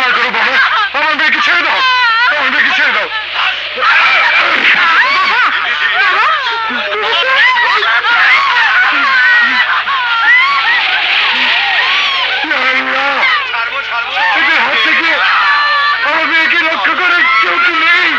দয়া করো বাবা, আমার মেয়েকে ছেড়ে দাও, আমার মেয়েকে ছেড়ে দাও। এদের হাত থেকে আমার মেয়েকে রক্ষা করে কেউ কি নেই?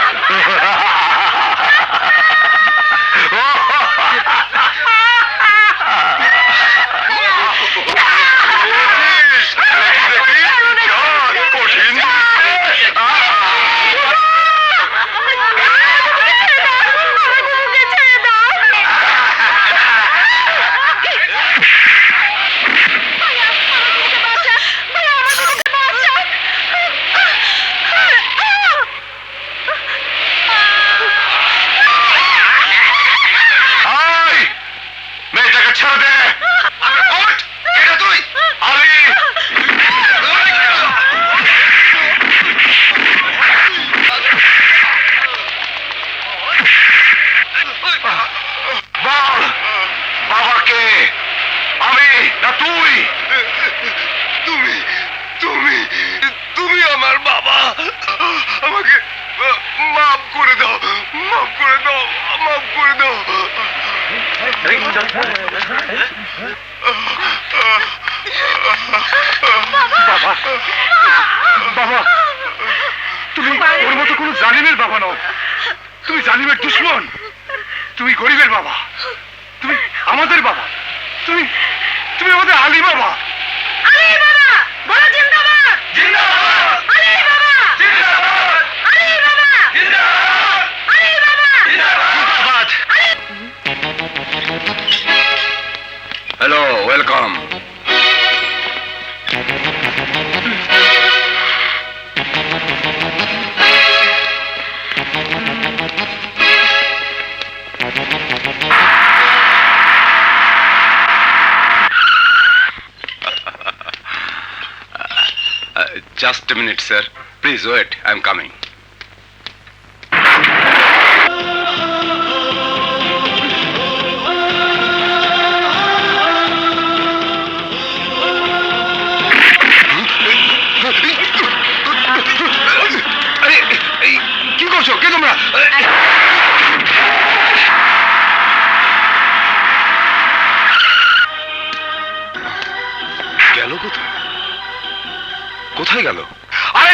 তুমি আমার বাবা, আমাকে মাফ করে দাও, মাফ করে দাও, মাফ করে দাও। বাবা, বাবা, তুমি ওর মতো কোনো জালিমের বাবা নও, তুমি জালিমের দুশ্মন, তুমি গরিবের বাবা, তুমি আমাদের বাবা, তুমি তুমি আমাদের আলী বাবা। আলী বাবা বলো জিন্দাবাদ, জিন্দাবাদ। আলী বাবা জিন্দাবাদ, আলী বাবা জিন্দাবাদ, আলী বাবা জিন্দাবাদ। Hello, welcome. Just a minute, sir. Please wait. I'm coming. কি করছো? কে তোমরা? গেল কোথায়? কোথায় গেল?